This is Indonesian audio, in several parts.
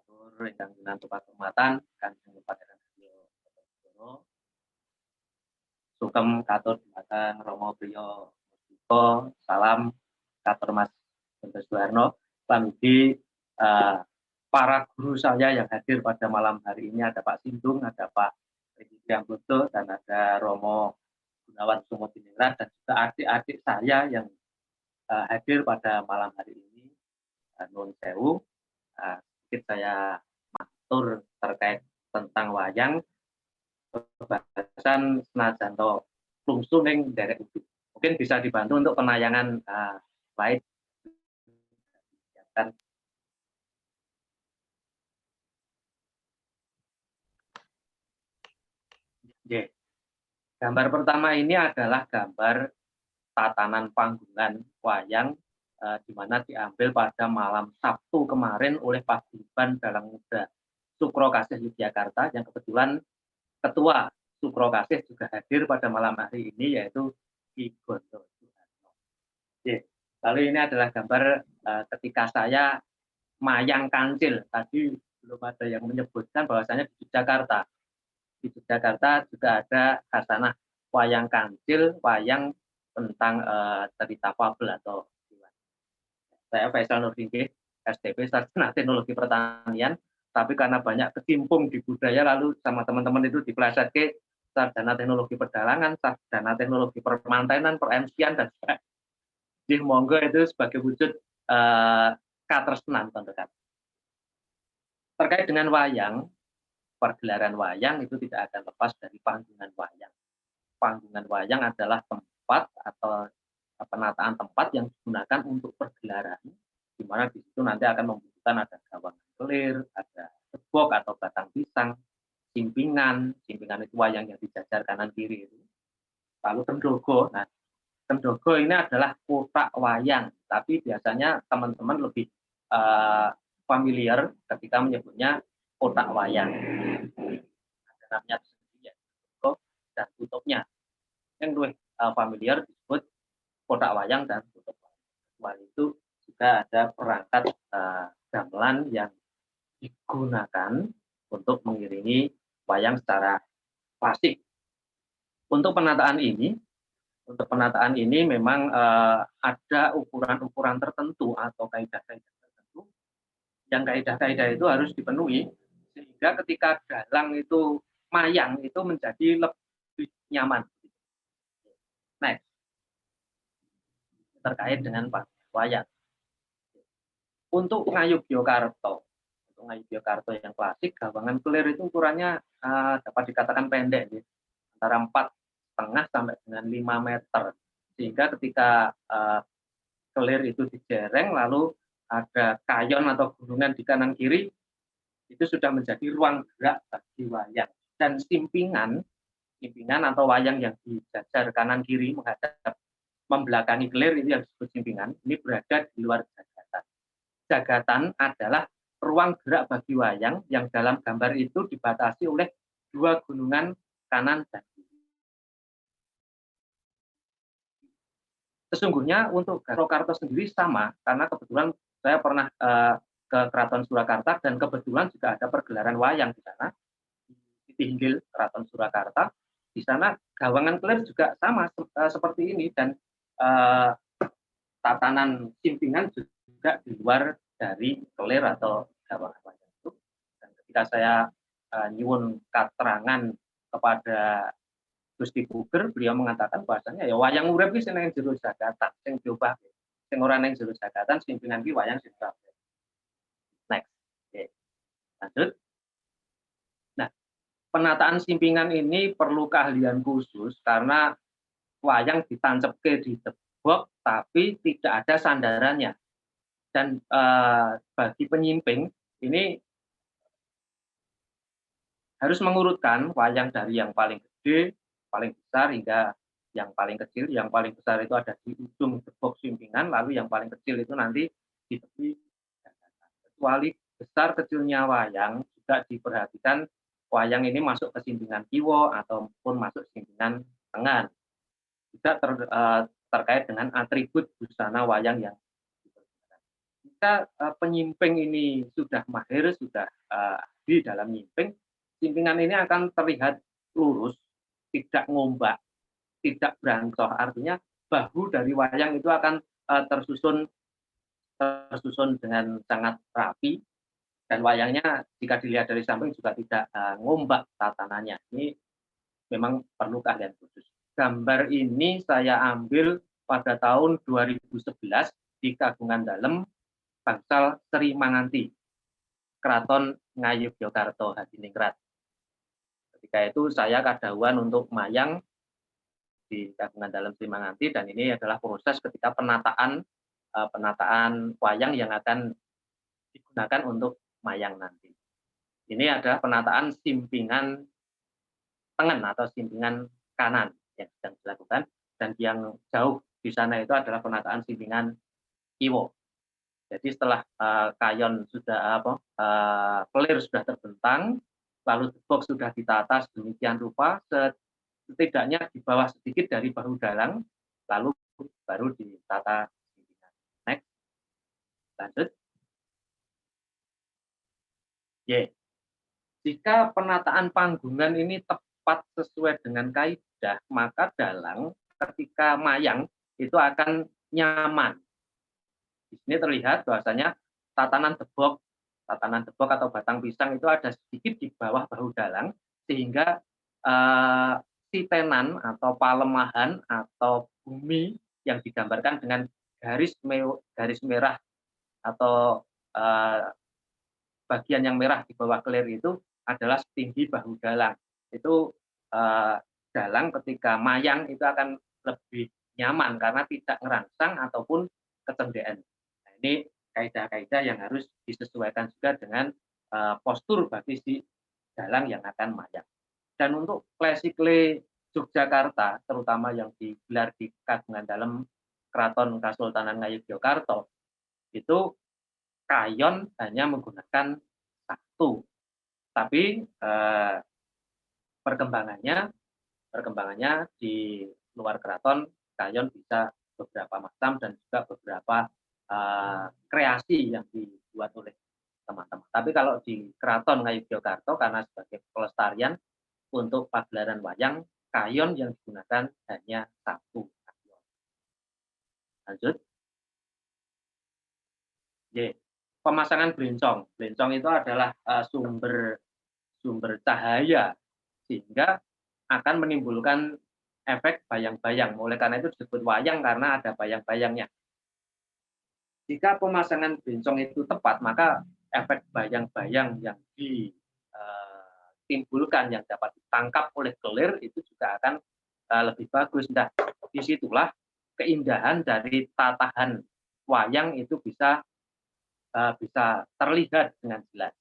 Matur ingkang ginantu paturmatan Kanjeng Pangeran Sedya Bathara sugeng katur dumateng Rama Priya Mustika salam katur Mas Hendra Suharno lan ugi para guru saya yang hadir pada malam hari ini ada Pak Sindung, ada Pak Redi Priambodo dan ada Romo Gunawan Sumodiningrat dan juga adik-adik saya yang hadir pada malam hari ini. Nuwun sewu, sedikit saya matur terkait tentang wayang pembahasan senajan to plungsu ning derek ugi. Mungkin bisa dibantu untuk penayangan slide. Oke. Gambar pertama ini adalah gambar tatanan panggungan wayang di mana diambil pada malam Sabtu kemarin oleh Paguyuban Dalang Muda Sukro Kasih Yogyakarta yang kebetulan Ketua Sukro Kasih juga hadir pada malam hari ini yaitu Ki Gondo Suharno. Lalu ini adalah gambar ketika saya mayang kancil. Tadi belum ada yang menyebutkan bahwasanya di Jakarta. Di Jakarta juga ada khasanah wayang kancil, wayang tentang cerita fabel atau saya Faisal Nurdin, STP Sarjana Teknologi Pertanian, tapi karena banyak kecimpung di budaya lalu sama teman-teman itu dipeleset ke Sarjana Teknologi Perdalangan, Sarjana Teknologi Permantenan, Per-MC-an dan sebagainya. Jadi monggo itu sebagai wujud katresnan teman-teman. Terkait dengan wayang, pergelaran wayang itu tidak akan lepas dari panggungan wayang. Panggungan wayang adalah tempat atau penataan tempat yang digunakan untuk pergelaran, di mana di situ nanti akan membutuhkan ada gawangan kelir, ada gebok atau batang pisang, simpingan itu wayang yang dijajar kanan kiri itu. Lalu kendogo, nah kendogo ini adalah kotak wayang, tapi biasanya teman-teman lebih familiar ketika menyebutnya kotak wayang. Ada namanya sendiri ya, dan tutupnya. Yang lebih familiar disebut kotak wayang dan tutup wayang. Selain itu juga ada perangkat gamelan yang digunakan untuk mengiringi wayang secara klasik. Untuk penataan ini memang ada ukuran-ukuran tertentu atau kaidah-kaidah tertentu. Yang kaidah-kaidah itu harus dipenuhi sehingga ketika dalang itu mayang itu menjadi lebih nyaman. Next. Terkait dengan wayang. Untuk Ngayogyakarta yang klasik, gawangan kelir itu ukurannya dapat dikatakan pendek, ya. Antara 4,5 sampai dengan 5 meter. Sehingga ketika kelir itu dijereng, lalu ada kayon atau gunungan di kanan kiri, itu sudah menjadi ruang gerak bagi wayang. Dan simpingan atau wayang yang dijajar kanan kiri menghadap membelakangi kelir itu yang disebut simpingan, ini berada di luar jagatan. Jagatan adalah ruang gerak bagi wayang yang dalam gambar itu dibatasi oleh dua gunungan kanan dan kiri. Sesungguhnya untuk Surakarta sendiri sama, karena kebetulan saya pernah ke Keraton Surakarta dan kebetulan juga ada pergelaran wayang di sana, di Tinggil Keraton Surakarta. Di sana gawangan kelir juga sama seperti ini dan tatanan simpingan juga di luar dari kelir atau gawangan wayang itu. Dan ketika saya nyuwun keterangan kepada Gusti Puger, beliau mengatakan bahasanya ya wayang urip iki sing nang jero jagatan, sing diubah. Sing ora nang jero jagatan simpingan ki wayang sing kabeh. Next. Oke. Lanjut. Nah, penataan simpingan ini perlu keahlian khusus karena wayang ditancepke di tebok tapi tidak ada sandarannya. Dan bagi penyimping ini harus mengurutkan wayang dari yang paling gede, paling besar hingga yang paling kecil. Yang paling besar itu ada di ujung tebok simpingan, lalu yang paling kecil itu nanti di tepi jagatan. Kecuali besar kecilnya wayang juga diperhatikan wayang ini masuk ke simpingan kiwa ataupun masuk simpingan tangan. Juga terkait dengan atribut busana wayang yang dipergunakan. ketika penyimping ini sudah mahir, sudah ahli dalam nyimping, simpingan ini akan terlihat lurus, tidak ngombak, tidak berancoh. Artinya bahu dari wayang itu akan tersusun tersusun dengan sangat rapi, dan wayangnya jika dilihat dari samping juga tidak ngombak tatanannya. Ini memang perlu keahlian khusus. Gambar ini saya ambil pada tahun 2011 di Kagungan Dalem, Bangsal Sri Manganti, Keraton Ngayogyakarta Hadiningrat. Ketika itu saya kadahuan untuk mayang di Kagungan Dalem Sri Manganti, dan ini adalah proses ketika penataan wayang yang akan digunakan untuk mayang nanti. Ini adalah penataan simpingan tengen atau simpingan kanan yang sedang dilakukan, dan yang jauh di sana itu adalah penataan simpingan kiwo. Jadi setelah kayon sudah kelir sudah terbentang, lalu box sudah ditata sedemikian rupa, setidaknya di bawah sedikit dari bahu dalang, lalu baru ditata simpingan. Next, lanjut. Y. Jika penataan panggungan ini tepat sesuai dengan kaidah, maka dalang ketika mayang itu akan nyaman. Di sini terlihat bahwasanya tatanan debok atau batang pisang itu ada sedikit di bawah bahu dalang, sehingga sitenan atau palemahan atau bumi yang digambarkan dengan garis merah atau bagian yang merah di bawah kelir itu adalah setinggi bahu dalang. Itu dalang ketika mayang itu akan lebih nyaman karena tidak ngerangsang ataupun kecendean. Nah, ini kaidah-kaidah yang harus disesuaikan juga dengan postur bagi si dalang yang akan mayang. Dan untuk Klesikle Yogyakarta, terutama yang digelar di Kagungan Dalem Keraton Kasultanan Ngayogyakarta, itu kayon hanya menggunakan satu, tapi perkembangannya di luar keraton kayon bisa beberapa macam dan juga beberapa kreasi yang dibuat oleh teman-teman. Tapi kalau di Keraton Ngayogyakarta, karena sebagai pelestarian untuk pagelaran wayang, kayon yang digunakan hanya satu. Lanjut. Y. Pemasangan blencong. Blencong itu adalah sumber cahaya, sehingga akan menimbulkan efek bayang-bayang. Oleh karena itu disebut wayang karena ada bayang-bayangnya. Jika pemasangan blencong itu tepat, maka efek bayang-bayang yang ditimbulkan, yang dapat ditangkap oleh kelir itu juga akan lebih bagus. Nah, disitulah keindahan dari tatahan wayang itu bisa terlihat dengan jelas.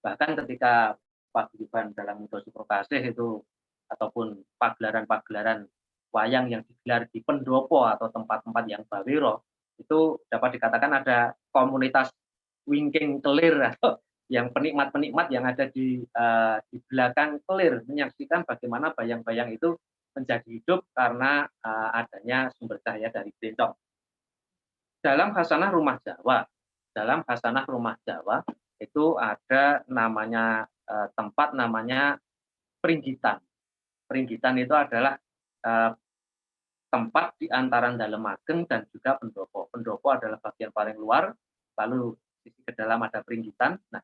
Bahkan ketika paguyuban dalam Muda Suprokasih itu ataupun pagelaran-pagelaran wayang yang digelar di pendopo atau tempat-tempat yang bawiro, itu dapat dikatakan ada komunitas wingking kelir atau yang penikmat-penikmat yang ada di belakang kelir menyaksikan bagaimana bayang-bayang itu menjadi hidup karena adanya sumber cahaya dari blencong. Dalam khasanah rumah Jawa itu ada namanya tempat namanya Pringgitan. Pringgitan itu adalah tempat di antara Dalem Ageng dan juga pendopo. Pendopo adalah bagian paling luar, lalu sisi ke dalam ada Pringgitan. Nah,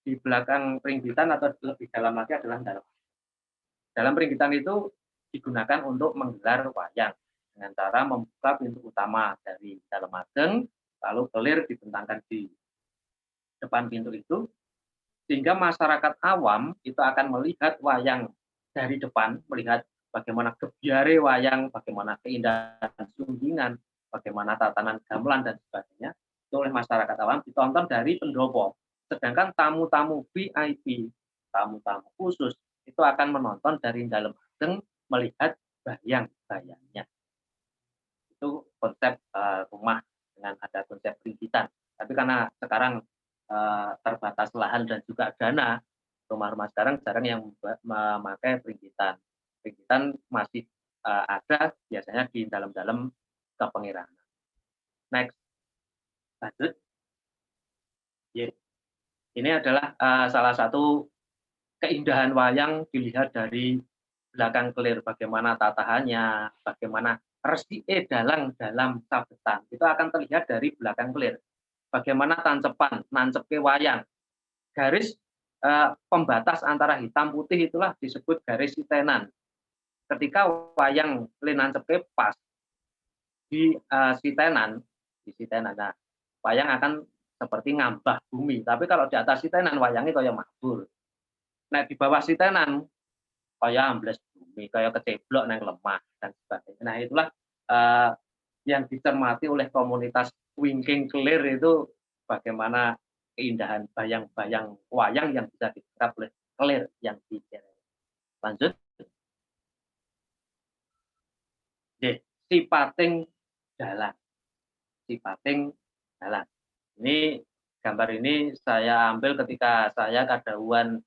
di belakang Pringgitan atau lebih dalam lagi adalah Dalem. Dalam Pringgitan itu digunakan untuk menggelar wayang dengan cara membuka pintu utama dari Dalem Ageng, lalu kelir dibentangkan di depan pintu itu, sehingga masyarakat awam itu akan melihat wayang dari depan, melihat bagaimana gebyare wayang, bagaimana keindahan sumbingan, bagaimana tatanan gamelan dan sebagainya, itu oleh masyarakat awam ditonton dari pendopo. Sedangkan tamu-tamu VIP, tamu-tamu khusus, itu akan menonton dari Dalem Ageng melihat bayang-bayangnya. Itu konsep rumah dengan ada konsep Pringgitan. Tapi karena sekarang terbatas lahan dan juga dana, rumah-rumah sekarang jarang yang memakai Pringgitan. Pringgitan masih ada biasanya di dalam-dalam kepengirahan. Next, lanjut. Ya, ini adalah salah satu keindahan wayang dilihat dari belakang kelir, bagaimana tatahannya, bagaimana resike dalang dalam sabetan, itu akan terlihat dari belakang kelir. Bagaimana tancepan, nancepke wayang, garis pembatas antara hitam putih itulah disebut garis sitenan. Ketika wayang le nancepke pas sitenan, di sitenan, nah wayang akan seperti ngambah bumi, tapi kalau di atas sitenan wayangnya kaya mabur. Nek di bawah sitenan kaya ambles bumi, kaya keceblok nang lemah dan sebagainya. Nah itulah, eee, yang dicermati oleh komunitas wingking kelir itu bagaimana keindahan bayang-bayang wayang yang bisa diserap oleh kelir yang dicerewet. Lanjut, nggih, sipating dalang, sipating dalang. Ini gambar ini saya ambil ketika saya kadhawuhan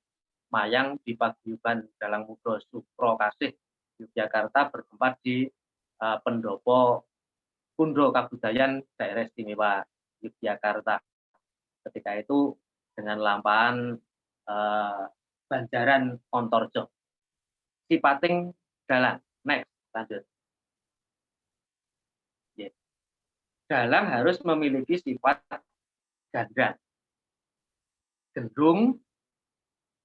mayang di paguyuban Dalang Muda Suprokasih Yogyakarta bertempat di Pendopo Kundo Kabudayan Daerah Istimewa Yogyakarta. Ketika itu dengan lampahan eh, Banjaran Ontorjo. Sipating dalang. Next, lanjut. Yeah. Dalang harus memiliki sifat ganda, gendung,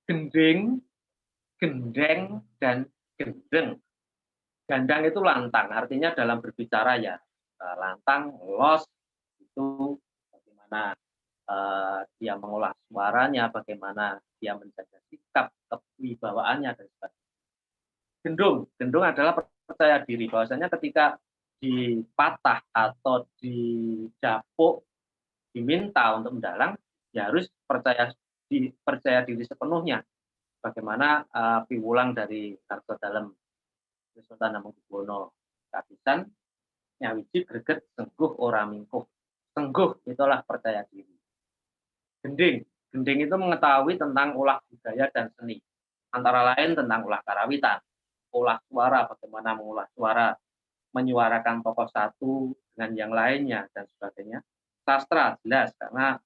gending, gendeng, dan gendeng. Gandang itu lantang, artinya dalam berbicara ya lantang, los, itu bagaimana dia mengolah suaranya, bagaimana dia menjaga sikap, kewibawaannya, dan sebagainya. Gendung, gendung adalah percaya diri, bahwasanya ketika dipatah atau didapuk, diminta untuk mendalang, ya harus percaya diri sepenuhnya. Bagaimana piwulang dari Karto Dalem Sultan Hamengkubuwono kapisan nyawiji greget sengguh ora mingkuh. Sengguh itulah percaya diri. Gending, gending itu mengetahui tentang ulah budaya dan seni. Antara lain tentang ulah karawitan, ulah suara, bagaimana mengolah suara, menyuarakan tokoh satu dengan yang lainnya dan sebagainya. Sastra jelas karena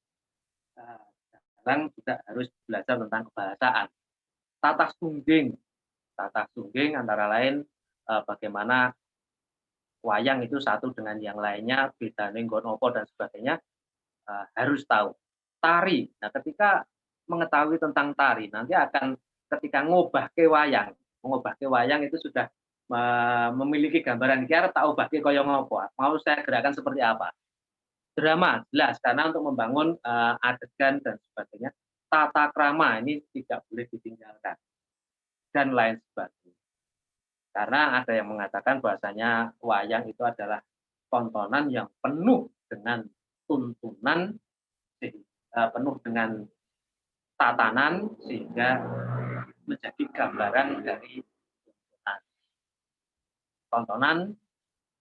sekarang juga harus belajar tentang kebahasaan. Tata sungging antara lain bagaimana wayang itu satu dengan yang lainnya, bedane nggon apa dan sebagainya, harus tahu. Tari, nah ketika mengetahui tentang tari, nanti akan ketika ngobahke wayang itu sudah memiliki gambaran iki arep tak obahke kaya ngopo, mau saya gerakan seperti apa. Drama, jelas karena untuk membangun adegan dan sebagainya. Tata krama ini tidak boleh ditinggalkan dan lain sebagainya. Karena ada yang mengatakan bahwasanya wayang itu adalah tontonan yang penuh dengan tuntunan, penuh dengan tatanan sehingga menjadi gambaran dari tontonan,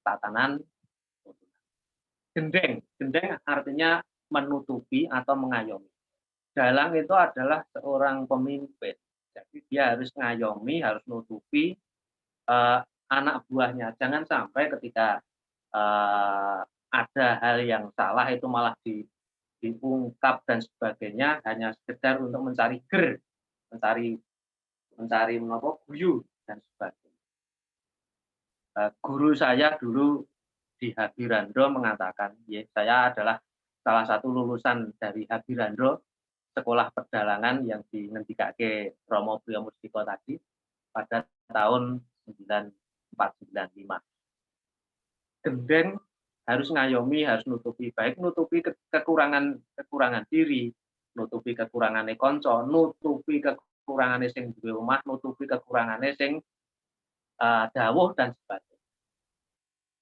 tatanan, tuntunan. Gendeng, gendeng artinya menutupi atau mengayomi. Dalang itu adalah seorang pemimpin, jadi dia harus ngayomi, harus nutupi anak buahnya. Jangan sampai ketika ada hal yang salah itu malah diungkap dan sebagainya hanya sekedar untuk mencari mencari mencari guyu dan sebagainya. Guru saya dulu di Habirandro mengatakan, ya, saya adalah salah satu lulusan dari Habirandro, sekolah pedalangan yang dingendikake Romo Priyo Mustiko tadi pada tahun 9495. Gendeng harus ngayomi, harus nutupi, baik nutupi kekurangan diri, nutupi kekurangane kanca, nutupi kekurangane sing duwe omah, nutupi kekurangane sing dawuh dan sebagainya.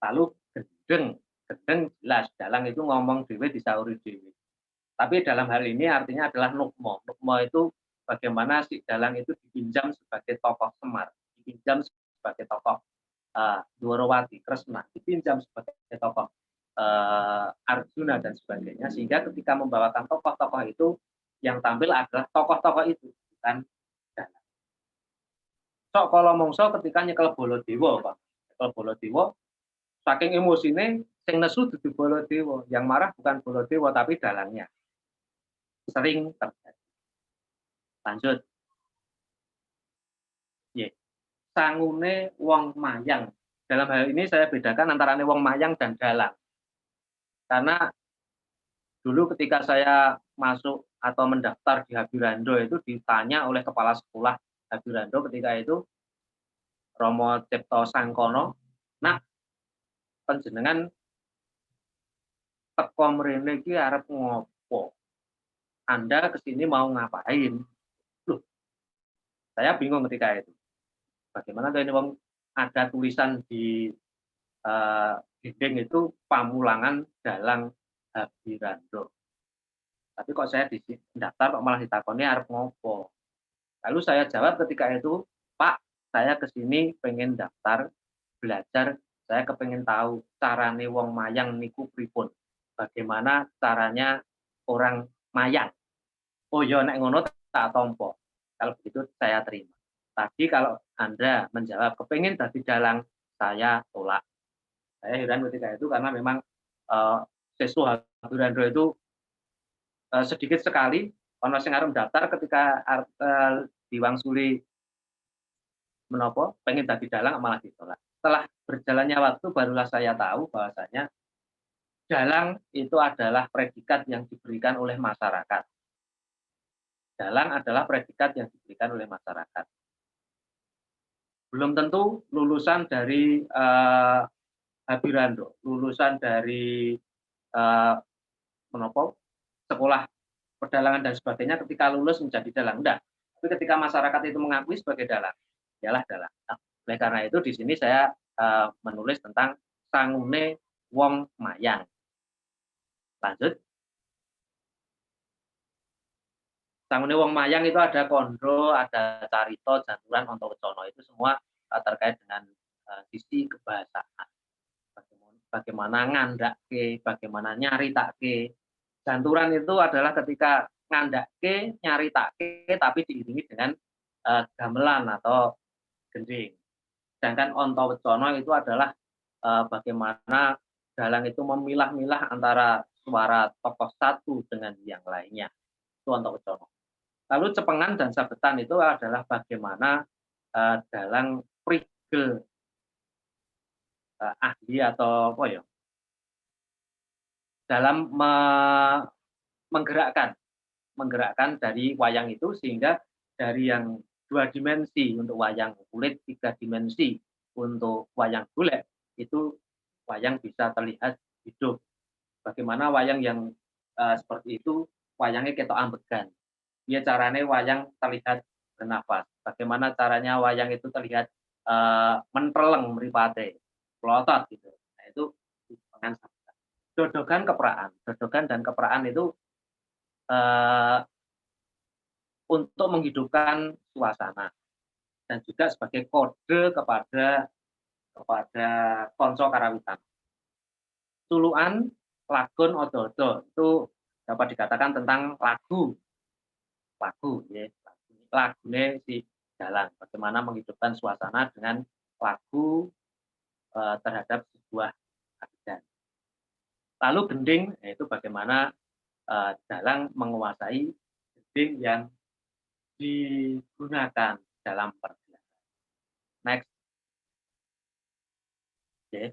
Lalu gendeng jelas dalang itu ngomong dhewe disauri dhewe. Tapi dalam hal ini artinya adalah nukmo. Nukmo itu bagaimana si dalang itu dipinjam sebagai tokoh Semar, dipinjam sebagai tokoh Dwarawati, Kresna, dipinjam sebagai tokoh Arjuna dan sebagainya, sehingga ketika membawakan tokoh-tokoh itu yang tampil adalah tokoh-tokoh itu, bukan dalang. Sok kala mangsa ketika nyekel Baladewa, Pak. Nyekel Baladewa, saking emosine sing nesu dudu Baladewa, yang marah bukan Baladewa tapi dalangnya. sering terjadi. Lanjut. Ye. Sangune wong mayang. Dalam hal ini saya bedakan antara wong mayang dan dalang. Karena dulu ketika saya masuk atau mendaftar di Habirando itu ditanya oleh kepala sekolah Habirando ketika itu, Romo Cipto Sangkono, "Nak, panjenengan teko mrene iki arep ngopo? Anda kesini mau ngapain?" Loh, saya bingung ketika itu. Bagaimana tuh ini wong ada tulisan di dinding itu Pamulangan Dalang Habirando. Tapi kok saya daftar kok malah ditakoni arep ngopo. Lalu saya jawab ketika itu, "Pak, saya kesini pengen daftar, belajar, saya kepengen tahu carane wong mayang niku pripun. Bagaimana caranya orang mayang. Oh ya nek ngono tak tompo." Kalau begitu saya terima. Tapi kalau Anda menjawab kepengen dadi dalang, saya tolak. Saya heran ketika itu karena memang, siswa Habirando itu sedikit sekali ana sing arep daftar ketika arep diwangsuli menapa, pengen dadi dalang malah ditolak. Setelah berjalannya waktu barulah saya tahu bahwasanya dalang itu adalah predikat yang diberikan oleh masyarakat. Dalang adalah predikat yang diberikan oleh masyarakat. Belum tentu lulusan dari, Habirando, lulusan dari, menapa, sekolah pedalangan dan sebagainya ketika lulus menjadi dalang, enggak. Tapi ketika masyarakat itu mengakui sebagai dalang, ialah dalang. Nah, oleh karena itu di sini saya, menulis tentang sangune wong mayang. Lanjut, sangune wong mayang itu ada kondro, ada carita, janturan, Antawedono, itu semua, terkait dengan, sisi kebahasaan. Bagaimana ngandake, bagaimana nyaritake. Janturan itu adalah ketika ngandake, nyaritake, tapi diiringi dengan, gamelan atau gending. Sedangkan Antawedono itu adalah, bagaimana dalang itu memilah-milah antara suara tokoh satu dengan yang lainnya, itu Antawedono. Lalu cepengan dan sabetan itu adalah bagaimana, dalang prigel, ahli atau apa ya, dalam menggerakkan menggerakkan dari wayang itu sehingga dari yang 2 dimensi untuk wayang kulit, 3 dimensi untuk wayang golek, itu wayang bisa terlihat hidup. Bagaimana wayang yang, seperti itu wayangnya ketok ambegan. Piye carane wayang terlihat bernafas, bagaimana caranya wayang itu terlihat, mentreleng mripate, plotot gitu. Nah itu dengan dodogan dan kepraan itu, eee, untuk menghidupkan suasana dan juga sebagai kode kepada konco karawitan. Tulukan, lagun, odo-odo itu dapat dikatakan tentang lagu nggih, lagune si dalang, bagaimana menghidupkan suasana dengan lagu, terhadap sebuah adegan. Lalu gending, yaitu bagaimana, dalang menguasai gending yang digunakan dalam persiapan. Next, oke.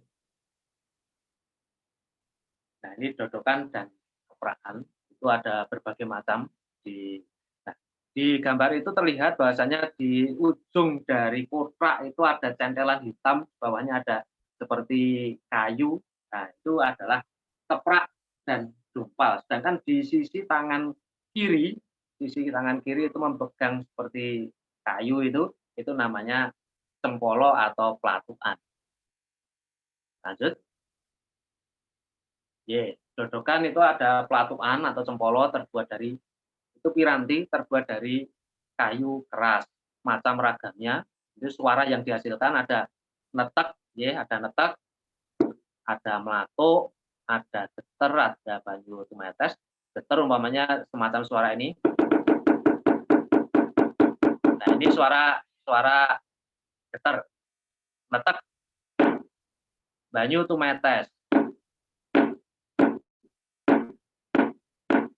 Nah, ini dodokan dan kepraan, itu ada berbagai macam di nah, di gambar itu terlihat bahwasanya di ujung dari kotak itu ada centelan hitam, bawahnya ada seperti kayu, nah itu adalah keprak dan dumpal. Sedangkan di sisi tangan kiri itu memegang seperti kayu itu namanya cempolo atau pelatukan. Lanjut. Dodokan itu ada pelatukan atau cempolo terbuat dari itu piranti terbuat dari kayu keras, macam ragamnya. Itu suara yang dihasilkan ada netek, ada netek, ada melatuk, ada geter, ada banyu tumetes. Geter umpamanya semacam suara ini. Nah, ini suara suara geter, netek, banyu tumetes.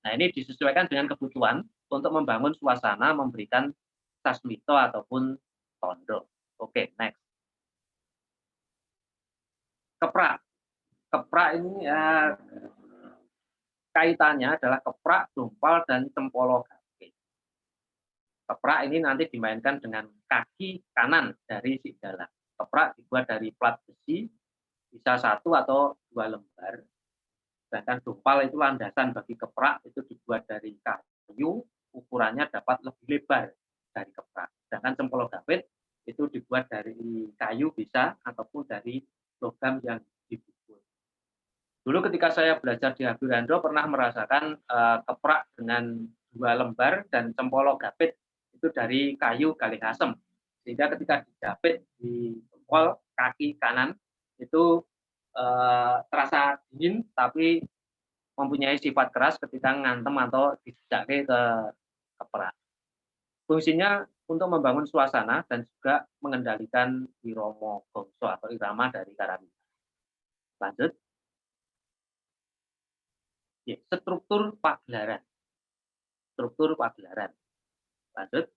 Nah, ini disesuaikan dengan kebutuhan untuk membangun suasana, memberikan sasmito ataupun tondo. Oke, next. Keprak. Keprak ini kaitannya adalah keprak, dumpal, dan cempolo gapit. Keprak ini nanti dimainkan dengan kaki kanan dari si dalang. Keprak dibuat dari plat besi, bisa 1 atau 2 lembar. Sedangkan dumpal itu landasan bagi keprak, itu dibuat dari kayu, ukurannya dapat lebih lebar dari keprak. Sedangkan cempolo gapit itu dibuat dari kayu bisa ataupun dari logam yang dipukul. Dulu ketika saya belajar di Habirandro pernah merasakan keprak dengan 2 lembar dan cempolo gapit itu dari kayu galih asem. Sehingga ketika dijepit di jempol kaki kanan itu terasa dingin tapi mempunyai sifat keras ketika ngantem atau dijejakke ke keprak. Fungsinya untuk membangun suasana dan juga mengendalikan wiromo gongso atau irama dari karamita. Lanjut. Ya, struktur pagelaran. Struktur pagelaran. Lanjut.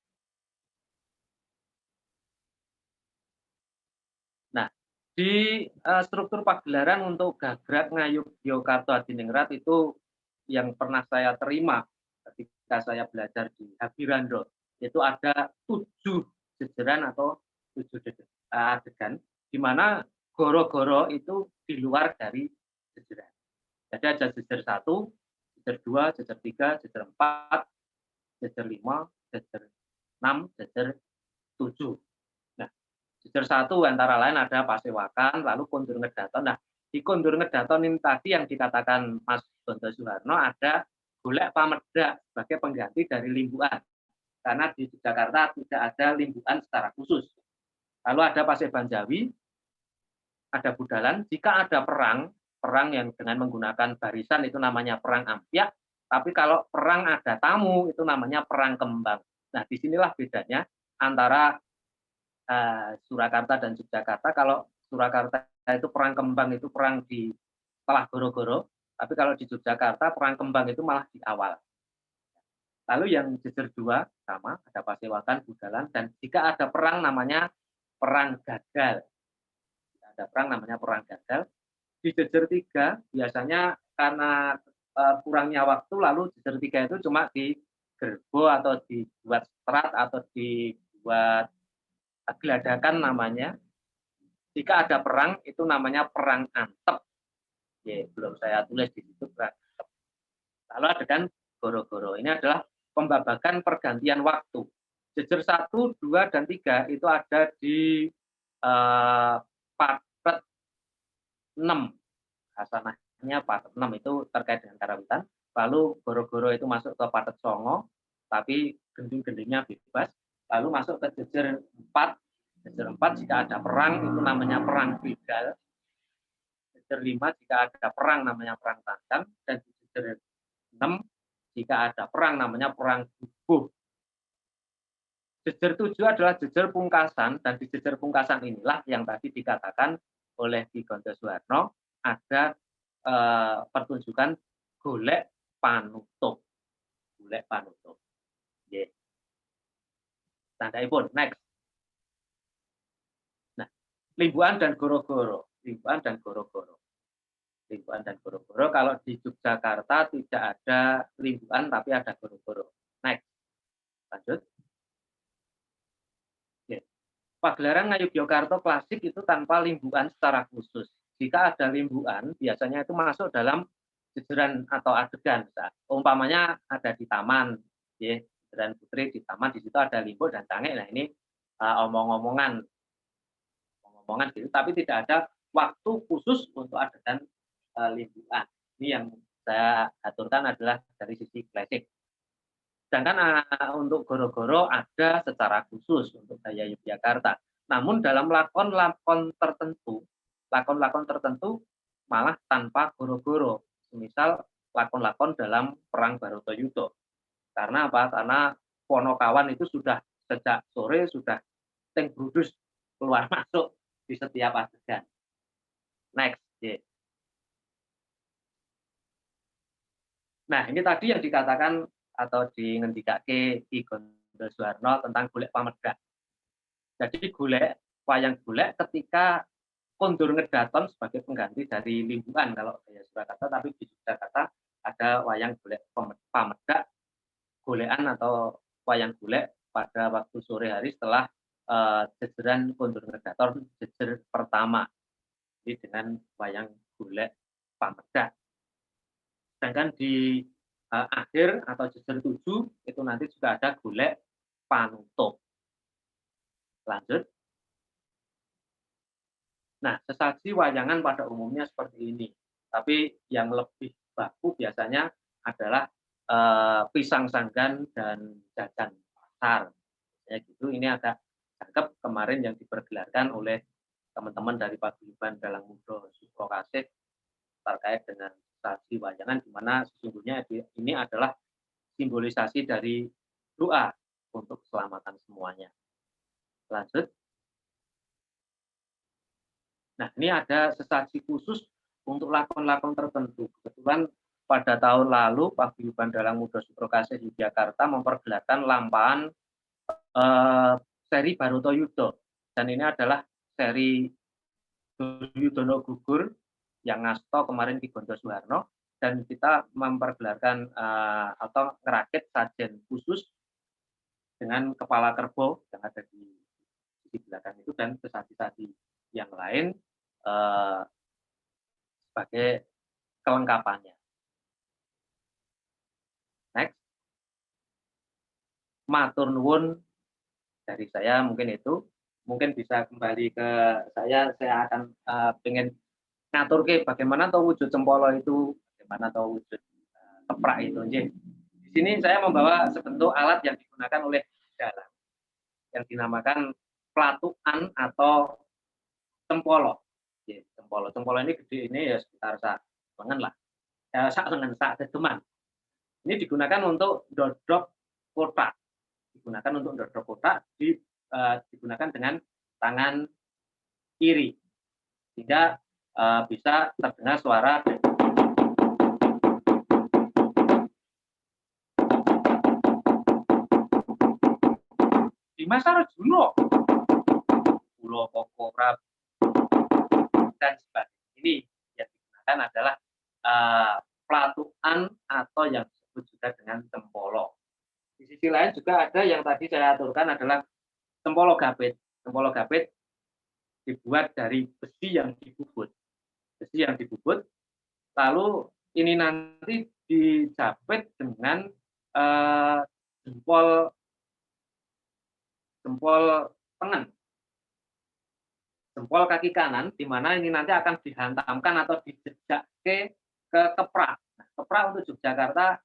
Nah, di struktur pagelaran untuk Gagrag Ngayuk Yogyakarta Hadiningrat itu yang pernah saya terima ketika saya belajar di Habirandro, itu ada 7 jejeran atau 7 adegan, di mana goro-goro itu di luar dari jejeran. Jadi ada jejer 1, jejer 2, jejer 3, jejer 4, jejer 5, jejer 6, jejer 7. Nah, jejer 1 antara lain ada Pasewakan, lalu Kondur Ngedaton. Nah, di Kondur Ngedaton ini tadi yang dikatakan Mas Gonto Suharno ada golek pamedhak sebagai pengganti dari limbuan. Karena di Yogyakarta tidak ada limbuan secara khusus. Lalu ada Paseban Jawi, ada Budalan. Jika ada perang yang dengan menggunakan barisan itu namanya perang ampyak, tapi kalau perang ada tamu itu namanya perang kembang. Nah, disinilah bedanya antara Surakarta dan Yogyakarta. Kalau Surakarta itu perang kembang itu perang di setelah goro-goro, tapi kalau di Yogyakarta perang kembang itu malah di awal. Lalu yang jejer 2 sama, ada Pasewakan, Budalan, dan jika ada perang namanya perang gagal. Jika ada perang namanya perang gagal. Di jejer 3 biasanya karena kurangnya waktu, lalu jejer 3 itu cuma di gerbo atau dibuat strat atau dibuat geladakan namanya. Jika ada perang itu namanya perang antep. Ya, belum saya tulis di situ perang antep. Lalu adegan goro-goro. Ini adalah pembabakan pergantian waktu. Jejer 1, 2, dan 3 itu ada di paket 6. Hasanahnya paket 6 itu terkait dengan karawitan. Lalu goro-goro itu masuk ke paket songo, tapi gending-gendingnya bebas. Lalu masuk ke jejer 4. Jejer 4 jika ada perang itu namanya perang begal. Jejer 5 jika ada perang namanya perang tandang. Dan di jejer 6 jika ada perang namanya perang bubuh. Jejer 7 adalah jejer pungkasan, dan di jejer pungkasan inilah yang tadi dikatakan oleh Ki Gonto Suharno ada pertunjukan golek panutup. Golek panutup. Nggih. Tandhaipun, next. Nah, limbuan dan goro-goro. Limbuan dan goro-goro. Limbuan dan goro-goro, kalau di Yogyakarta tidak ada limbuan tapi ada goro-goro. Next. Lanjut. Pagelaran Ngayuk Yogyakarta klasik itu tanpa limbuan secara khusus. Jika ada limbuan, biasanya itu masuk dalam jejeran atau adegan. Umpamanya ada di taman, ya, jejeran putri di taman, di situ ada limbu dan cangek. Nah, ini omong-omongan gitu, tapi tidak ada waktu khusus untuk adegan limbuan. Ini yang saya aturkan adalah dari sisi klasik. Sedangkan untuk goro-goro ada secara khusus untuk gaya Yogyakarta. Namun dalam lakon-lakon tertentu malah tanpa goro-goro. Misal lakon-lakon dalam Perang Barutayuda. Karena apa? Karena Ponokawan itu sudah sejak sore sudah teng brudus keluar masuk di setiap adegan. Next. Yeah. Nah, ini tadi yang dikatakan atau dingendikake Ki Gondho Suwarno tentang golek pamedhak. Jadi wayang golek ketika kondur ngedaton sebagai pengganti dari Limbukan kalau gaya Surakarta, tapi di Yogyakarta ada wayang golek pamedhak, golekan atau wayang golek pada waktu sore hari setelah, jejeran kondur ngedaton jejer pertama. Jadi dengan wayang golek pamedhak. Sedangkan di, akhir atau jejer 7 itu nanti juga ada golek panutup. Lanjut. Nah, sesaji wayangan pada umumnya seperti ini, tapi yang lebih baku biasanya adalah, pisang sanggan dan jajan pasar, ya gitu. Ini agak cakep kemarin yang dipergelarkan oleh teman-teman dari Paguyuban Dalang Muda Suprokasih terkait dengan sesaji wayangan, di mana sesungguhnya ini adalah simbolisasi dari doa untuk keselamatan semuanya. Lanjut. Nah, ini ada sesaji khusus untuk lakon-lakon tertentu. Kebetulan pada tahun lalu Paguyuban Dalang Muda Suprokasih Yogyakarta mempergelarkan lampahan seri Barutayuda, dan ini adalah seri Duryudono Gugur yang ngasto kemarin Ki Gondho Suwarno, dan kita mempergelarkan atau ngerakit sajen khusus dengan kepala kerbau yang ada di sisi belakang itu dan sesaji-saji yang lain sebagai kelengkapannya. Next. Matur nuwun dari saya mungkin itu. Mungkin bisa kembali ke saya akan pengen ngaturke bagaimana toh wujud cempolo itu, bagaimana toh wujud keprak itu. Di sini saya membawa sebentuk alat yang digunakan oleh dalang yang dinamakan platukan atau cempolo. Cempolo ini gede, ini ya sekitar sak lengan lah, sak lengan, sak dedeman. Ini digunakan untuk dodok kotak, digunakan dengan tangan kiri, sehingga bisa terdengar suara Dimas Arjuna, Pulo Poko Prabu, dan sebagainya. Ini yang digunakan adalah platukan atau yang disebut juga dengan cempolo. Di sisi lain juga ada yang tadi saya aturkan adalah cempolo gapit. Cempolo gapit dibuat dari besi yang dibubut, lalu ini nanti dijapit dengan jempol tangan, jempol kaki kanan, di mana ini nanti akan dihantamkan atau dijejak ke keprak. Nah, keprak untuk Yogyakarta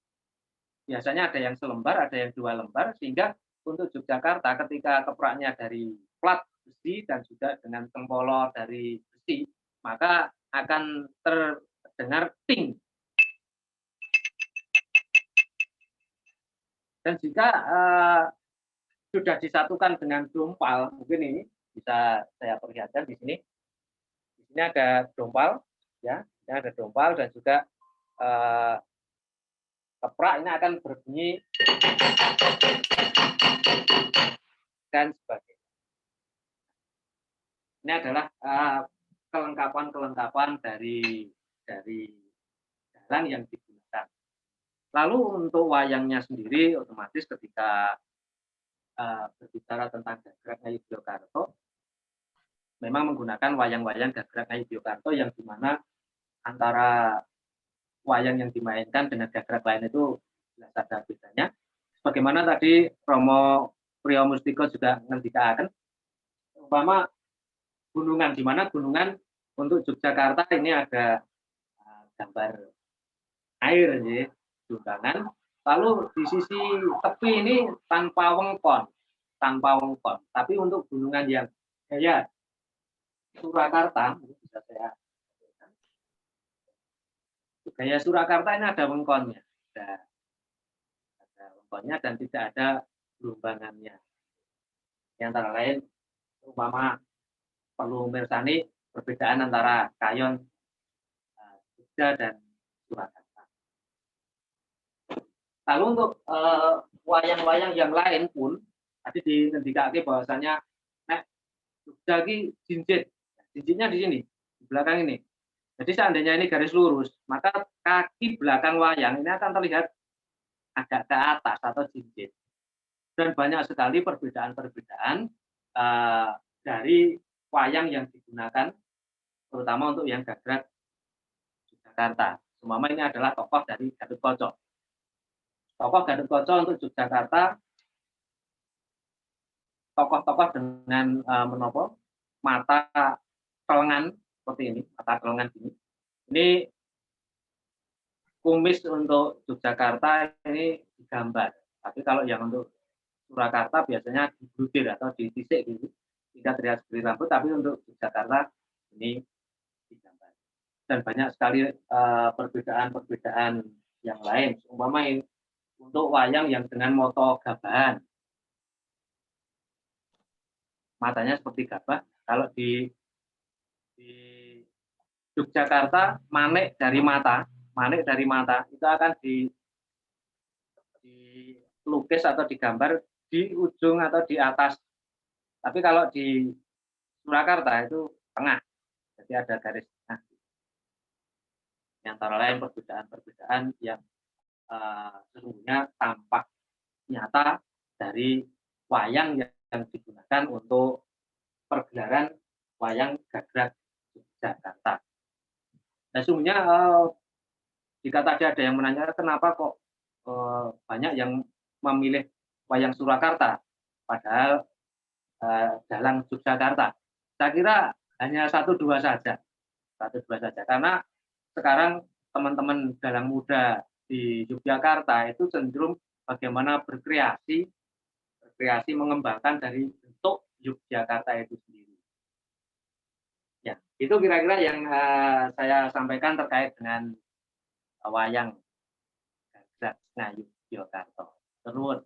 biasanya ada yang selembar, ada yang 2 lembar, sehingga untuk Yogyakarta ketika kepraknya dari plat besi dan juga dengan cempolo dari besi, maka akan terdengar ting. Dan jika sudah disatukan dengan dompal, mungkin ini bisa saya perlihatkan di sini. Di sini ada dompal, ya, ini ada dompal dan juga keprak ini akan berbunyi dan sebagainya. Ini adalah kelengkapan dari dalang yang digunakan. Lalu untuk wayangnya sendiri, otomatis ketika berbicara tentang Gagrak Ngayogyakarta, memang menggunakan wayang-wayang Gagrak Ngayogyakarta yang dimana antara wayang yang dimainkan dengan gagrak lain itu jelas ada bedanya. Sebagaimana tadi Romo Priyo Mustiko juga ngendikaken, umpama gunungan, di mana gunungan untuk Yogyakarta ini ada gambar air, ya, gunungan. Lalu di sisi tepi ini tanpa wengkon. Tapi untuk gunungan yang gaya Surakarta, bisa saya gaya Surakarta ini ada wengkonnya, ada wengkonnya dan tidak ada gelombangannya. Yang antara lain, umpama perlu mirsani perbedaan antara kayon Jogja dan Surakarta. Lalu untuk wayang-wayang yang lain pun tadi dingendikake bahwasanya nek Jogja iki jinjit. Jinjitnya di sini, di belakang ini. Jadi seandainya ini garis lurus, maka kaki belakang wayang ini akan terlihat agak ke atas atau jinjit. Dan banyak sekali perbedaan-perbedaan dari wayang yang digunakan, terutama untuk yang gagrag Yogyakarta. Seumpama ini adalah tokoh dari Gatotkaca. Tokoh Gatotkaca untuk Yogyakarta, tokoh-tokoh dengan menopo mata telengan seperti ini, mata telengan gini. Ini kumis untuk Yogyakarta ini digambar. Tapi kalau yang untuk Surakarta biasanya dibrudir atau ditisik gitu, tidak terlihat seperti rambut, tapi untuk Yogyakarta ini digambar. Dan banyak sekali perbedaan-perbedaan yang lain. Umpama untuk wayang yang dengan moto gabahan, matanya seperti gabah. Kalau di Yogyakarta manik dari mata itu akan dilukis atau digambar di ujung atau di atas. Tapi kalau di Surakarta itu tengah, jadi ada garis tengah. Antara lain perbedaan-perbedaan yang sesungguhnya tampak nyata dari wayang yang digunakan untuk pergelaran wayang gagrag Yogyakarta. Nah, sesungguhnya jika tadi ada yang menanyakan kenapa kok banyak yang memilih wayang Surakarta, padahal dalang Yogyakarta. Saya kira hanya satu dua saja, karena sekarang teman-teman dalang muda di Yogyakarta itu cenderung bagaimana berkreasi mengembangkan dari bentuk Yogyakarta itu sendiri. Ya, itu kira-kira yang saya sampaikan terkait dengan wayang gagrag Ngayuk Yogyakarta. Terus.